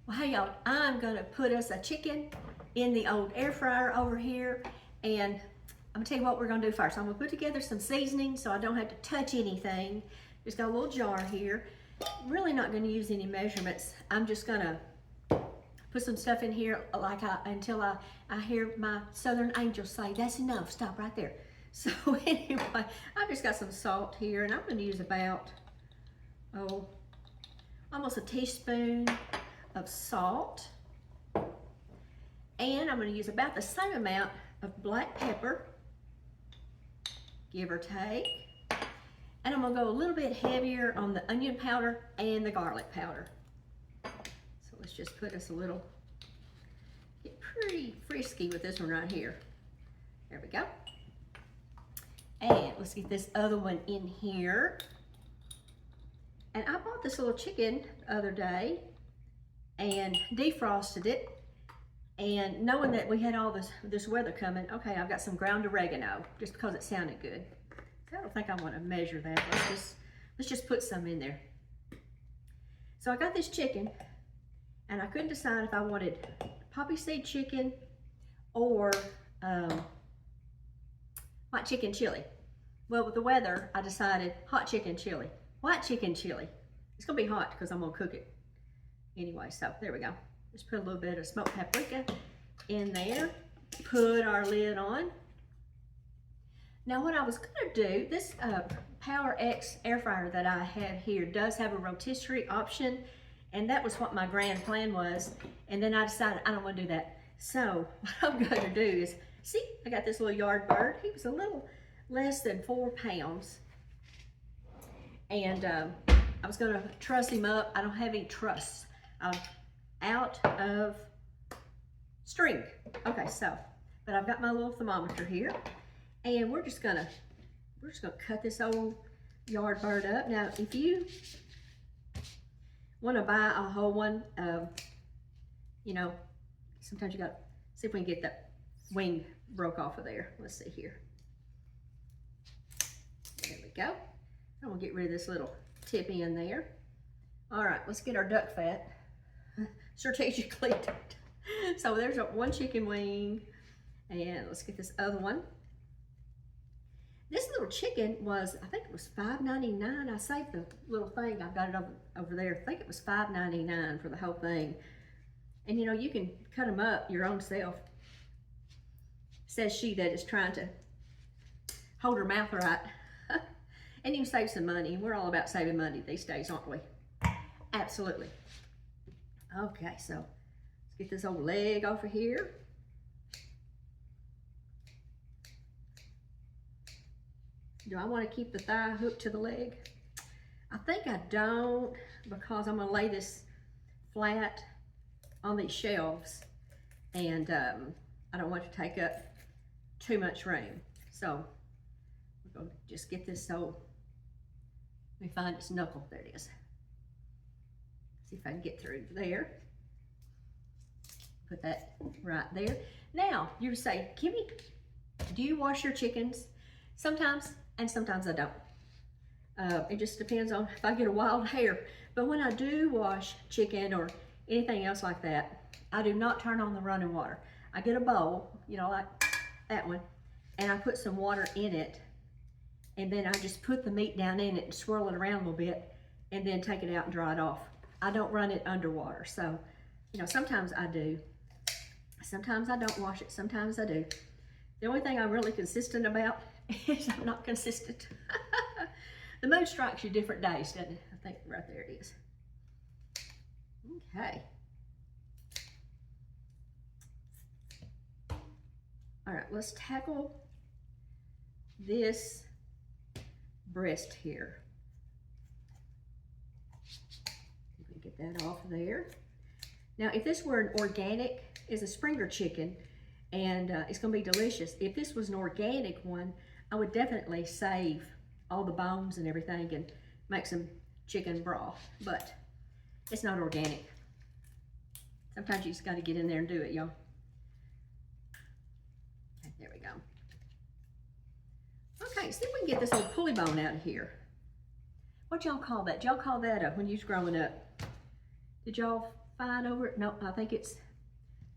Well, hey y'all, I'm gonna put us a chicken in the old air fryer over here, and I'm gonna tell you what we're gonna do first. I'm gonna put together some seasoning so I don't have to touch anything. Just got a little jar here. Really not gonna use any measurements. I'm just gonna put some stuff in here until I hear my southern angel say, that's enough, stop right there. So anyway, I've just got some salt here, and I'm gonna use about, almost a teaspoon of salt, and I'm going to use about the same amount of black pepper, give or take, and I'm going to go a little bit heavier on the onion powder and the garlic powder. So let's just put us get pretty frisky with this one right here. There we go. And let's get this other one in here. And I bought this little chicken the other day and defrosted it, and knowing that we had all this weather coming, okay, I've got some ground oregano just because it sounded good. I don't think I want to measure that. Let's just put some in there. So I got this chicken, and I couldn't decide if I wanted poppy seed chicken or hot chicken chili. Well, with the weather, I decided hot chicken chili, white chicken chili. It's gonna be hot because I'm gonna cook it anyway. So there we go. Just put a little bit of smoked paprika in there. Put our lid on. Now what I was gonna do, this Power X air fryer that I have here does have a rotisserie option, and that was what my grand plan was. And then I decided I don't want to do that. So what I'm going to do is, see, I got this little yard bird. He was a little less than 4 pounds, and I was going to truss him up. I don't have any truss. I'm out of string. Okay, so, but I've got my little thermometer here, and we're just gonna cut this old yard bird up. Now, if you want to buy a whole one, you know, sometimes you got to see if we can get that wing broke off of there. Let's see here. There we go. I'm gonna get rid of this little tip in there. All right, let's get our duck fat strategically. So there's one chicken wing, and let's get this other one. This little chicken was, I think it was $5.99. I saved the little thing. I've got it over there. I think it was $5.99 for the whole thing. And you know, you can cut them up your own self. Says she that is trying to hold her mouth right. And you can save some money. We're all about saving money these days, aren't we? Absolutely. Okay, so let's get this old leg off of here. Do I want to keep the thigh hooked to the leg? I think I don't, because I'm going to lay this flat on these shelves, and I don't want it to take up too much room. So we're going to just get this old, let me find its knuckle. There it is. See if I can get through there. Put that right there. Now, you say, Kimmy, do you wash your chickens? Sometimes, and sometimes I don't. It just depends on if I get a wild hair. But when I do wash chicken or anything else like that, I do not turn on the running water. I get a bowl, you know, like that one, and I put some water in it, and then I just put the meat down in it and swirl it around a little bit, and then take it out and dry it off. I don't run it underwater. So, you know, sometimes I do. Sometimes I don't wash it. Sometimes I do. The only thing I'm really consistent about is I'm not consistent. The mood strikes you different days, doesn't it? I think right there it is. Okay. All right, let's tackle this breast here. Get that off of there. Now, if this were an organic, it's a Springer chicken, and it's gonna be delicious. If this was an organic one, I would definitely save all the bones and everything and make some chicken broth, but it's not organic. Sometimes you just gotta get in there and do it, y'all. Okay, there we go. Okay, see if we can get this old pulley bone out of here. What y'all call that? Y'all call that when you was growing up? Did y'all fine over it. Nope, I think it's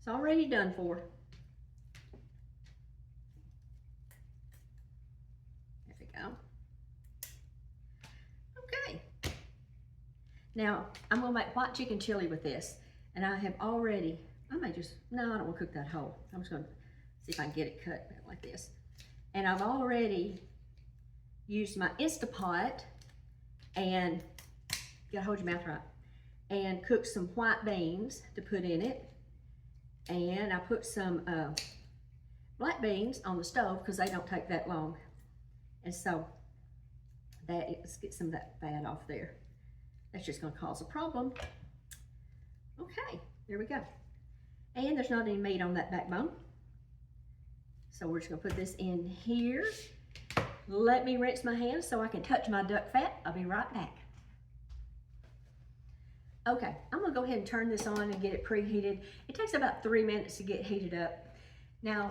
already done for. There we go. Okay. Now, I'm gonna make white chicken chili with this. And I have already, no, I don't want to cook that whole. I'm just gonna see if I can get it cut like this. And I've already used my Instapot and, you gotta hold your mouth right, and cooked some white beans to put in it. And I put some black beans on the stove because they don't take that long. And so, let's get some of that fat off there. That's just gonna cause a problem. Okay, there we go. And there's not any meat on that backbone. So we're just gonna put this in here. Let me rinse my hands so I can touch my duck fat. I'll be right back. Okay, I'm gonna go ahead and turn this on and get it preheated. It takes about 3 minutes to get heated up. Now,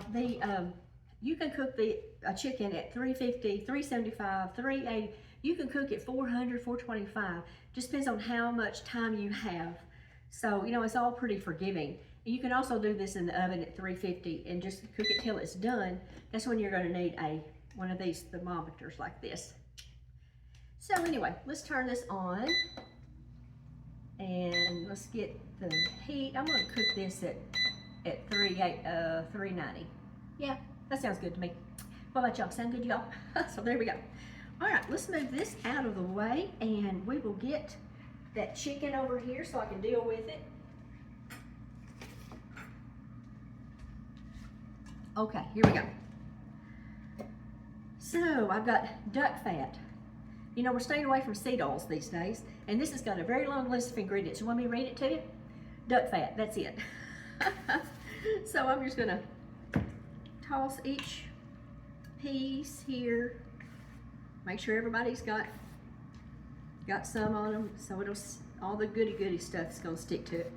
you can cook a chicken at 350, 375, 380. You can cook at 400, 425. Just depends on how much time you have. So, you know, it's all pretty forgiving. You can also do this in the oven at 350 and just cook it till it's done. That's when you're gonna need one of these thermometers like this. So anyway, let's turn this on. And let's get the heat. I'm gonna cook this at 390. Yeah, that sounds good to me. What about y'all? Sound good to y'all? So there we go. All right, let's move this out of the way and we will get that chicken over here so I can deal with it. Okay, here we go. So I've got duck fat. You know, we're staying away from seed oils these days, and this has got a very long list of ingredients. You want me to read it to you? Duck fat, that's it. So I'm just gonna toss each piece here. Make sure everybody's got some on them, so all the goody stuff is gonna stick to it.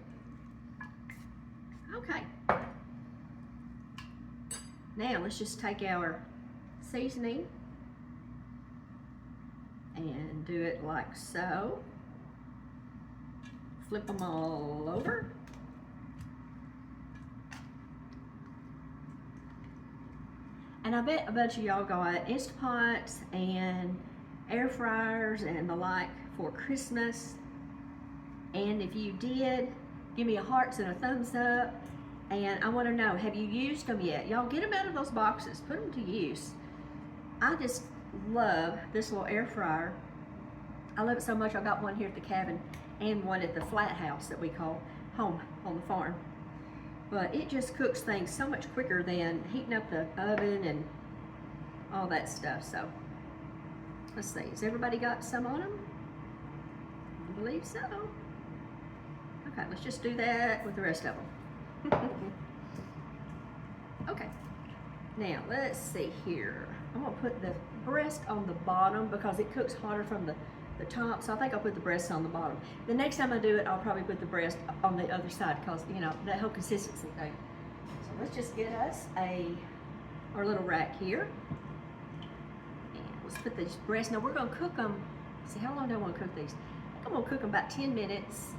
Okay. Now let's just take our seasoning and do it like so. Flip them all over. And I bet a bunch of y'all got Instapots and air fryers and the like for Christmas. And if you did, give me a hearts and a thumbs up. And I want to know, have you used them yet? Y'all get them out of those boxes, put them to use. I just love this little air fryer. I love it so much I got one here at the cabin and one at the flat house that we call home on the farm. But it just cooks things so much quicker than heating up the oven and all that stuff. So let's see, has everybody got some on them? I believe so. Okay, let's just do that with the rest of them. Okay, now let's see here. I'm gonna put the breast on the bottom because it cooks hotter from the top, so I think I'll put the breast on the bottom. The next time I do it, I'll probably put the breast on the other side because, you know, that whole consistency thing. So let's just get us our little rack here. And let's put these breasts. Now we're gonna cook them, see how long do I wanna cook these? I think I'm gonna cook them about 10 minutes.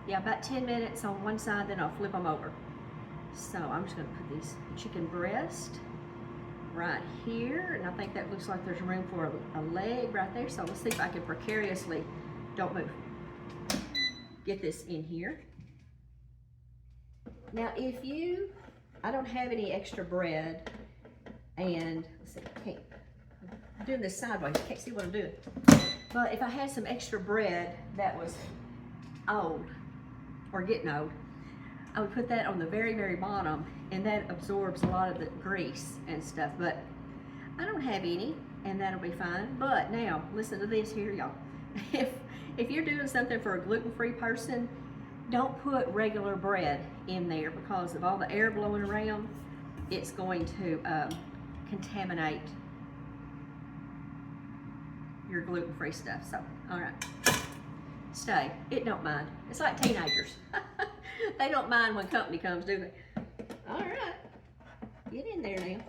Yeah, about 10 minutes on one side, then I'll flip them over. So I'm just gonna put these chicken breast right here, and I think that looks like there's room for a leg right there. So let's see if I can precariously, don't move, get this in here. Now I don't have any extra bread, and let's see, I'm doing this sideways, you can't see what I'm doing. But if I had some extra bread that was old, or getting old, I would put that on the very, very bottom, and that absorbs a lot of the grease and stuff. But I don't have any, and that'll be fine. But now, listen to this here, y'all. If you're doing something for a gluten-free person, don't put regular bread in there because of all the air blowing around. It's going to contaminate your gluten-free stuff. So, all right, stay. It don't mind. It's like teenagers. They don't mind when company comes, do they? All right, get in there now.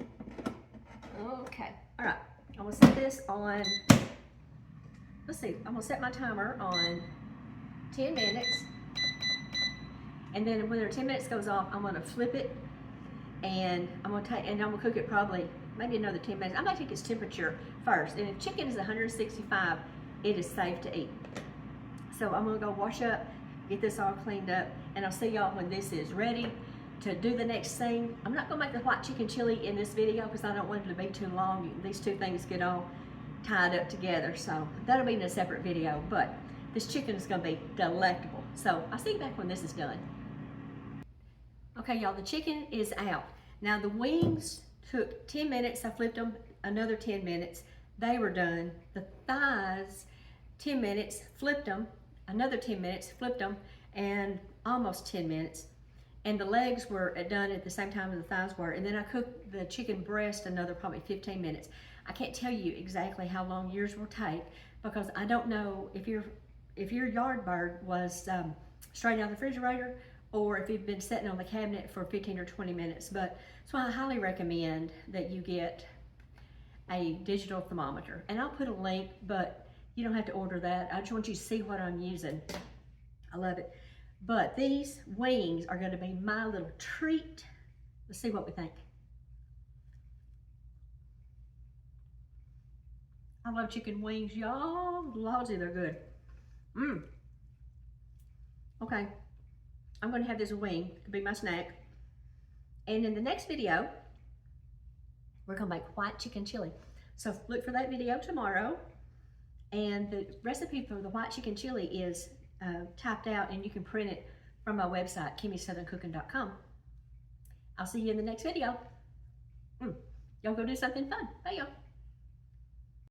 Okay, all right, I'm gonna set this on, let's see, I'm gonna set my timer on 10 minutes. And then when their 10 minutes goes off, I'm gonna flip it, and I'm gonna cook it probably maybe another 10 minutes. I might take its temperature first. And if chicken is 165, it is safe to eat. So I'm gonna go wash up, get this all cleaned up, and I'll see y'all when this is ready to do the next thing. I'm not gonna make the white chicken chili in this video because I don't want it to be too long. These two things get all tied up together. So that'll be in a separate video, but this chicken is gonna be delectable. So I'll see you back when this is done. Okay, y'all, the chicken is out. Now the wings took 10 minutes. I flipped them another 10 minutes. They were done. The thighs, 10 minutes, flipped them, another 10 minutes, flipped them, and almost 10 minutes. And the legs were done at the same time as the thighs were. And then I cooked the chicken breast another probably 15 minutes. I can't tell you exactly how long yours will take because I don't know if your yard bird was straight out of the refrigerator or if you've been sitting on the cabinet for 15 or 20 minutes. But so I highly recommend that you get a digital thermometer. And I'll put a link, but you don't have to order that. I just want you to see what I'm using. I love it. But these wings are gonna be my little treat. Let's see what we think. I love chicken wings, y'all. Lawsy, they're good. Okay, I'm gonna have this wing to be my snack. And in the next video, we're gonna make white chicken chili. So look for that video tomorrow. And the recipe for the white chicken chili is typed out, and you can print it from my website, kimmysouthern.com. I'll see you in the next video. Y'all go do something fun. Bye, y'all.